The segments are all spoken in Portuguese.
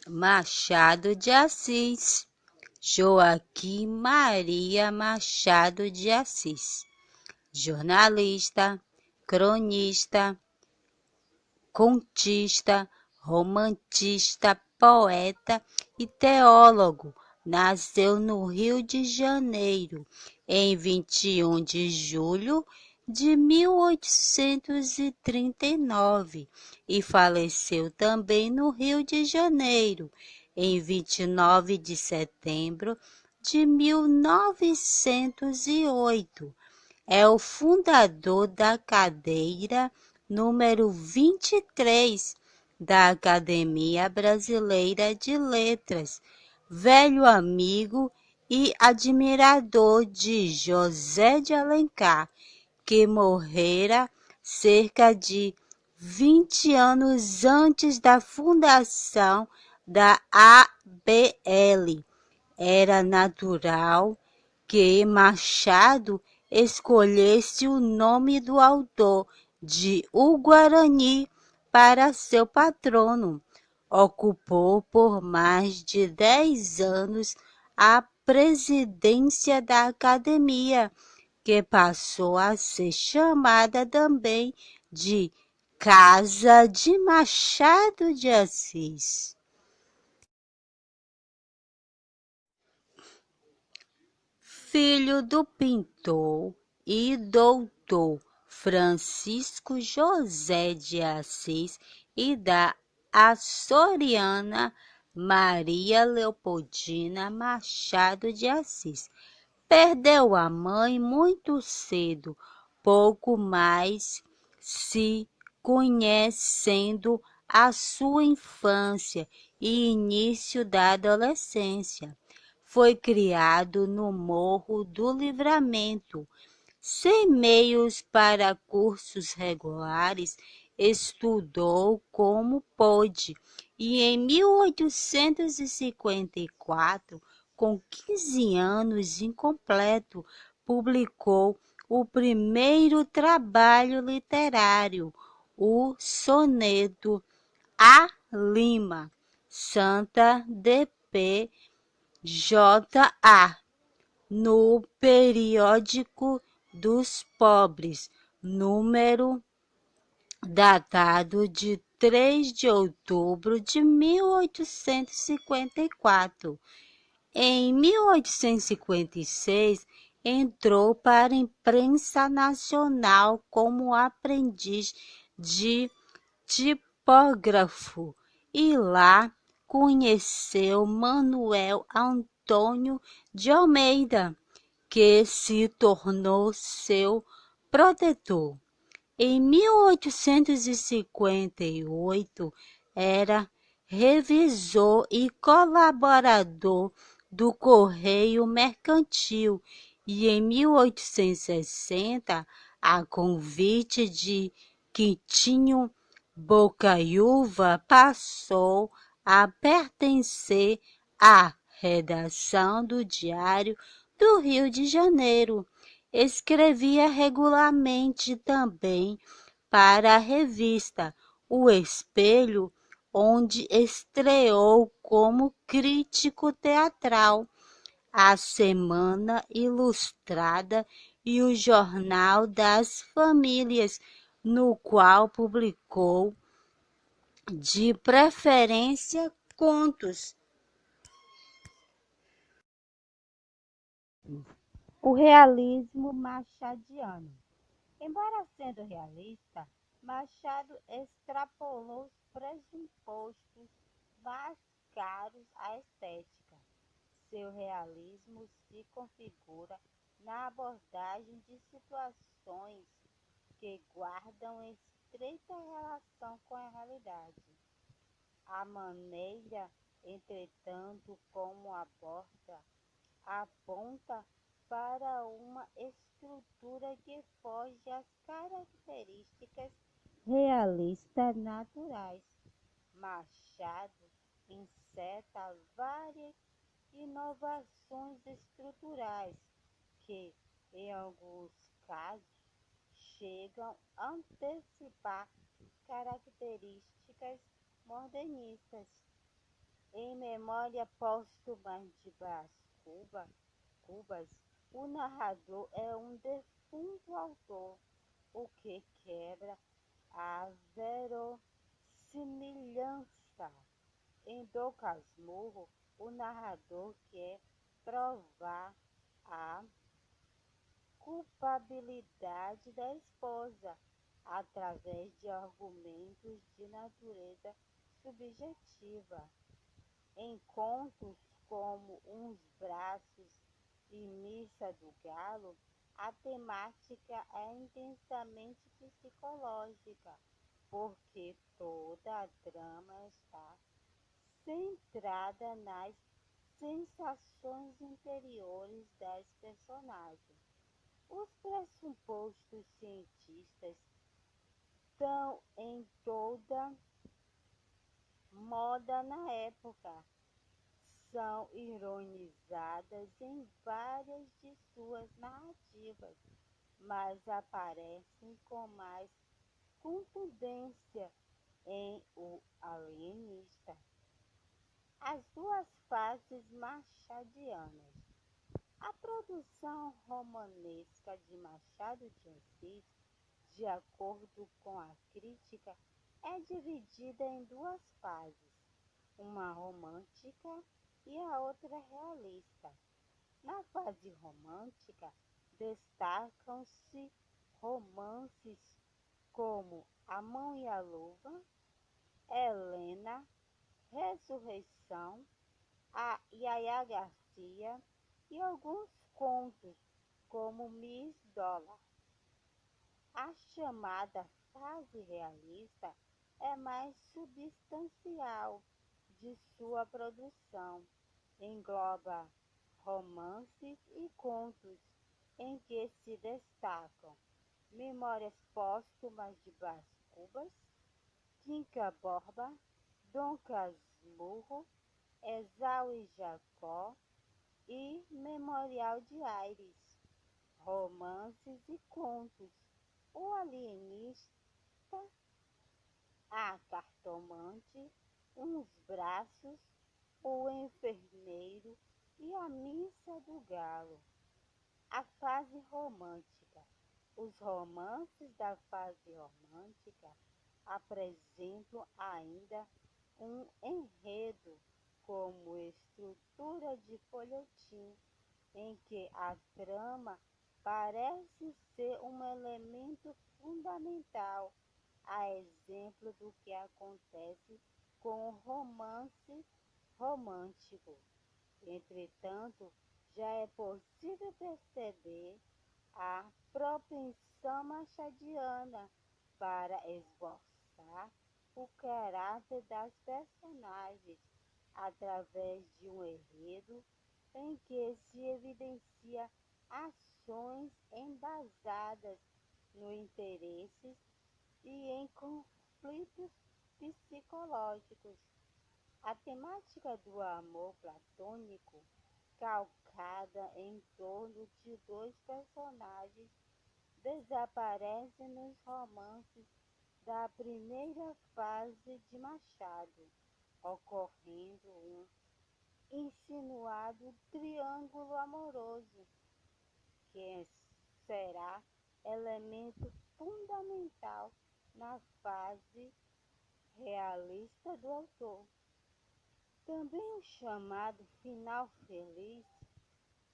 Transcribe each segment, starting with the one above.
Machado de Assis, Joaquim Maria Machado de Assis, jornalista, cronista, contista, romantista, poeta e teólogo. Nasceu no Rio de Janeiro em 21 de julho de 1839 e faleceu também no Rio de Janeiro em 29 de setembro de 1908. É o fundador da cadeira número 23 da Academia Brasileira de Letras, velho amigo e admirador de José de Alencar, que morrera cerca de 20 anos antes da fundação da ABL. Era natural que Machado escolhesse o nome do autor de O Guarani para seu patrono. Ocupou por mais de 10 anos a presidência da academia, que passou a ser chamada também de Casa de Machado de Assis. Filho do pintor e doutor Francisco José de Assis e da açoriana Maria Leopoldina Machado de Assis. Perdeu a mãe muito cedo, pouco mais se conhecendo a sua infância e início da adolescência. Foi criado no Morro do Livramento, sem meios para cursos regulares, estudou como pôde e em 1854, com 15 anos incompleto, publicou o primeiro trabalho literário, o soneto A Lima, Santa de P. J.A., no Periódico dos Pobres, número datado de 3 de outubro de 1854. Em 1856, entrou para a imprensa nacional como aprendiz de tipógrafo e lá conheceu Manuel Antônio de Almeida, que se tornou seu protetor. Em 1858, era revisor e colaborador do Correio Mercantil e em 1860, a convite de Quintinho Bocaiúva, passou a pertencer à redação do Diário do Rio de Janeiro. Escrevia regularmente também para a revista O Espelho, onde estreou como crítico teatral, a Semana Ilustrada e o Jornal das Famílias, no qual publicou, de preferência, contos. O realismo machadiano. Embora sendo realista, Machado extrapolou os pressupostos mais caros à estética. Seu realismo se configura na abordagem de situações que guardam estreita relação com a realidade. A maneira, entretanto, como aborda, aponta para uma estrutura que foge às características realistas naturais. Machado inseta várias inovações estruturais que, em alguns casos, chegam a antecipar características modernistas. Em memória póstuma de Brás Cubas, o narrador é um defunto autor, o que quebra a verossimilhança. Em Dom Casmurro, o narrador quer provar a culpabilidade da esposa através de argumentos de natureza subjetiva. Em contos como Uns Braços e Missa do Galo, a temática é intensamente psicológica, porque toda a trama está centrada nas sensações interiores das personagens. Os pressupostos cientistas estão em toda moda na época, são ironizadas em várias de suas narrativas, mas aparecem com mais contundência em O Alienista. As duas fases machadianas. A produção romanesca de Machado de Assis, de acordo com a crítica, é dividida em duas fases, uma romântica e a outra realista. Na fase romântica, destacam-se romances como A Mão e a Luva, Helena, Ressurreição, a Yaya Garcia e alguns contos, como Miss Dollar. A chamada fase realista é mais substancial de sua produção, engloba romances e contos em que se destacam Memórias Póstumas de Brás Cubas, Quinca Borba, Dom Casmurro, Esau e Jacó e Memorial de Aires, romances e contos, O Alienista, A Cartomante, Uns Braços, O Enfermeiro e A Missa do Galo. A fase romântica. Os romances da fase romântica apresentam ainda um enredo como estrutura de folhetim, em que a trama parece ser um elemento fundamental, a exemplo do que acontece com o romance romântico. Entretanto, já é possível perceber a propensão machadiana para esboçar o caráter das personagens através de um enredo em que se evidencia ações embasadas no interesses e em conflitos psicológicos. A temática do amor platônico, calcada em torno de dois personagens, desaparece nos romances da primeira fase de Machado, ocorrendo um insinuado triângulo amoroso, que será elemento fundamental na fase realista do autor. Também o chamado final feliz,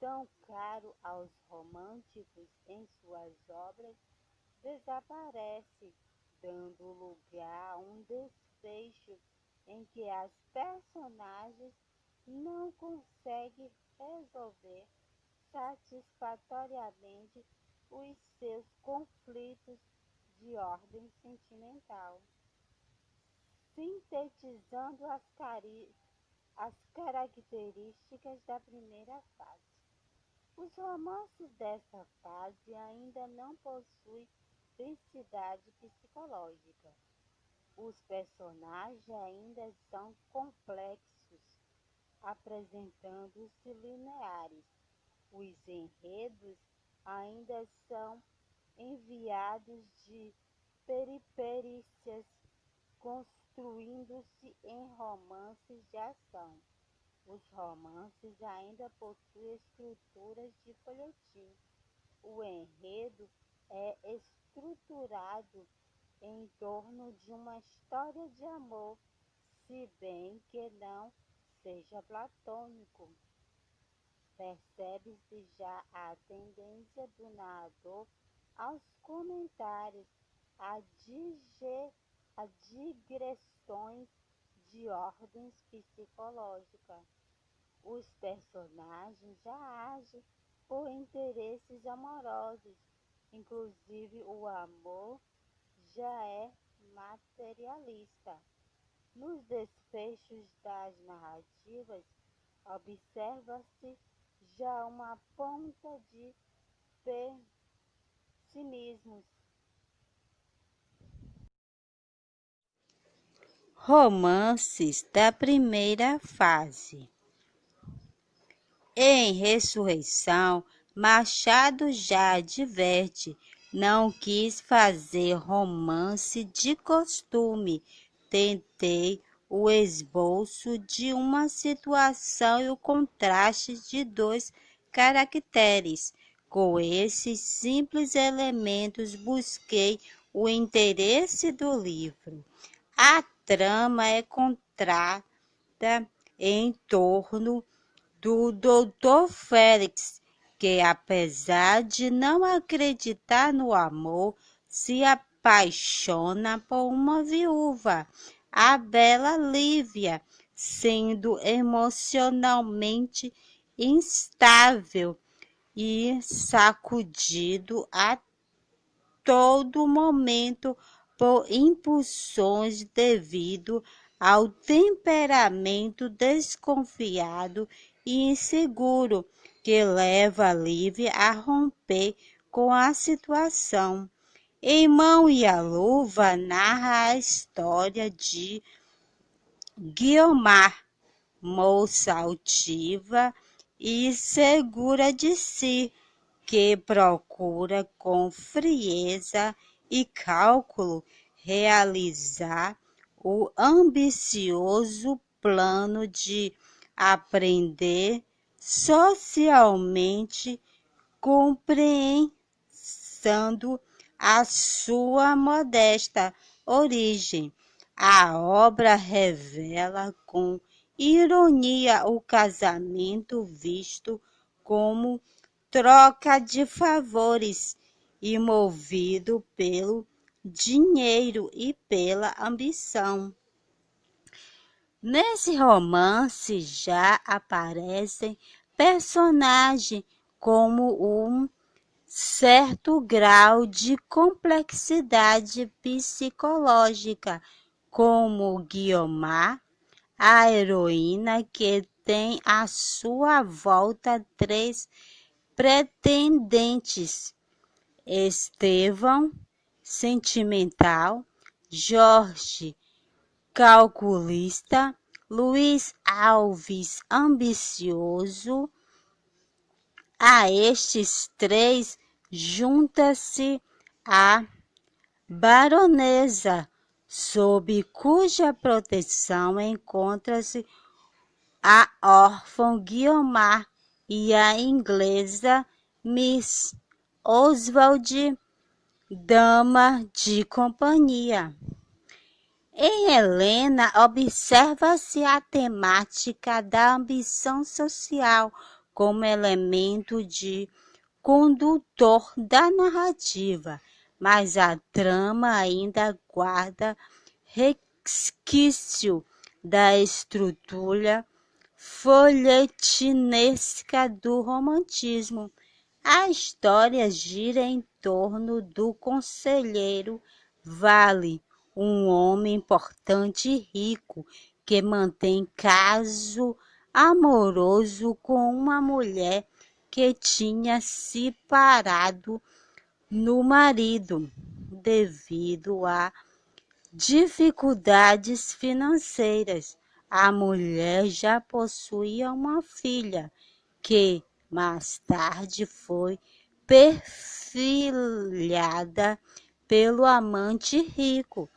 tão caro aos românticos em suas obras, desaparece, dando lugar a um desfecho em que as personagens não conseguem resolver satisfatoriamente os seus conflitos de ordem sentimental, sintetizando as características da primeira fase. Os romances dessa fase ainda não possuem densidade psicológica. Os personagens ainda são complexos, apresentando-se lineares. Os enredos ainda são enviados de peripécias construindo-se em romances de ação. Os romances ainda possuem estruturas de folhetim. O enredo é estruturado em torno de uma história de amor, se bem que não seja platônico. Percebe-se já a tendência do narrador aos comentários, a digressões de ordem psicológica. Os personagens já agem por interesses amorosos, inclusive o amor já é materialista. Nos desfechos das narrativas, observa-se já uma ponta de pessimismo. Romances da primeira fase. Em Ressurreição, Machado já adverte: não quis fazer romance de costume, tentei o esboço de uma situação e o contraste de dois caracteres. Com esses simples elementos busquei o interesse do livro. A trama é contada em torno do Dr. Félix, que, apesar de não acreditar no amor, se apaixona por uma viúva, a bela Lívia, sendo emocionalmente instável e sacudido a todo momento por impulsões devido ao temperamento desconfiado e inseguro que leva Lívia a romper com a situação. Em Mão e a Luva narra a história de Guiomar, moça altiva e segura de si, que procura com frieza e cálculo realizar o ambicioso plano de aprender socialmente, compreensando a sua modesta origem. A obra revela com ironia o casamento visto como troca de favores e movido pelo dinheiro e pela ambição. Nesse romance já aparecem personagens como um certo grau de complexidade psicológica, como Guiomar, a heroína que tem à sua volta três pretendentes: Estevão, sentimental; Jorge, calculista; Luiz Alves, ambicioso. A estes três junta-se a baronesa, sob cuja proteção encontra-se a órfã Guiomar e a inglesa Miss Oswald, dama de companhia. Em Helena, observa-se a temática da ambição social como elemento de condutor da narrativa, mas a trama ainda guarda resquício da estrutura folhetinesca do romantismo. A história gira em torno do conselheiro Vale, um homem importante e rico que mantém caso amoroso com uma mulher que tinha se parado no marido devido a dificuldades financeiras. A mulher já possuía uma filha que mais tarde foi perfilhada pelo amante rico.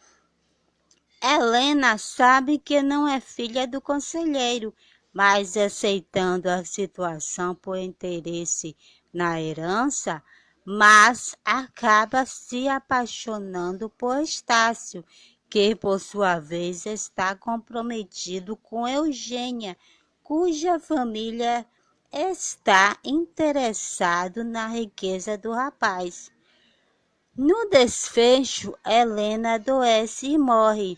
Helena sabe que não é filha do conselheiro, mas aceitando a situação por interesse na herança, mas acaba se apaixonando por Estácio, que por sua vez está comprometido com Eugênia, cuja família está interessado na riqueza do rapaz. No desfecho, Helena adoece e morre,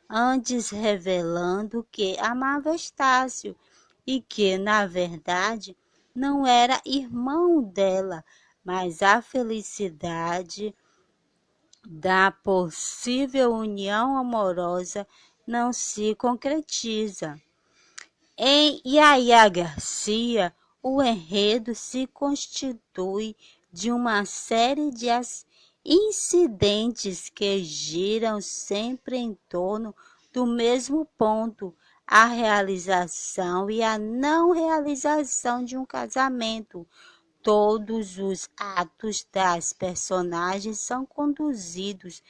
antes revelando que amava Estácio e que, na verdade, não era irmão dela, mas a felicidade da possível união amorosa não se concretiza. Em Yaya Garcia, o enredo se constitui de uma série de incidentes que giram sempre em torno do mesmo ponto, a realização e a não realização de um casamento. Todos os atos das personagens são conduzidos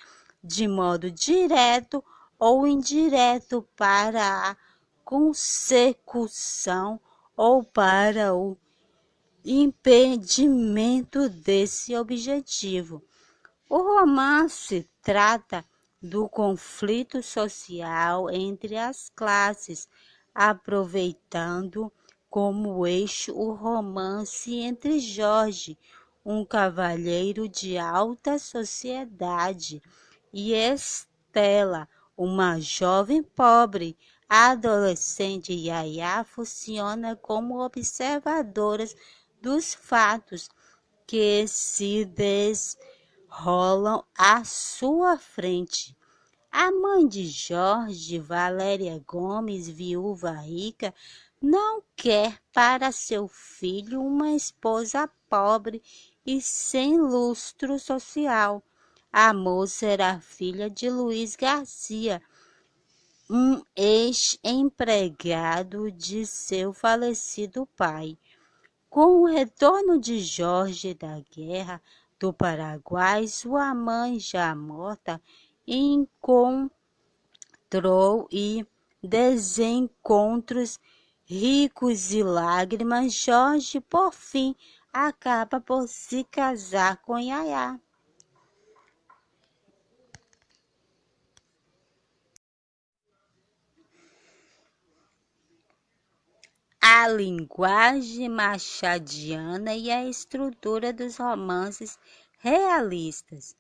de modo direto ou indireto para a consecução ou para o impedimento desse objetivo. O romance trata do conflito social entre as classes, aproveitando como eixo o romance entre Jorge, um cavalheiro de alta sociedade, e Estela, uma jovem pobre. A adolescente Yaya funciona como observadora dos fatos que se desenrolam à sua frente. A mãe de Jorge, Valéria Gomes, viúva rica, não quer para seu filho uma esposa pobre e sem lustro social. A moça era filha de Luiz Garcia, um ex-empregado de seu falecido pai. Com o retorno de Jorge da guerra do Paraguai, sua mãe, já morta, encontrou e desencontros ricos e lágrimas, Jorge, por fim, acaba por se casar com Yaya. A linguagem machadiana e a estrutura dos romances realistas.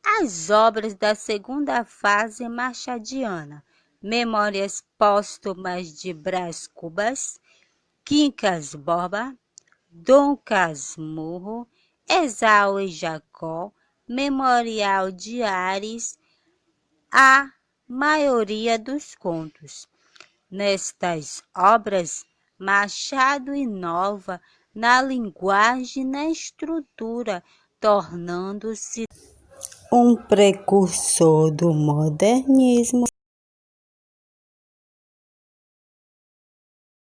As obras da segunda fase machadiana, Memórias Póstumas de Brás Cubas, Quincas Borba, Dom Casmurro, Esau e Jacó, Memorial de Ares, a maioria dos contos. Nestas obras, Machado inova na linguagem e na estrutura, tornando-se um precursor do modernismo.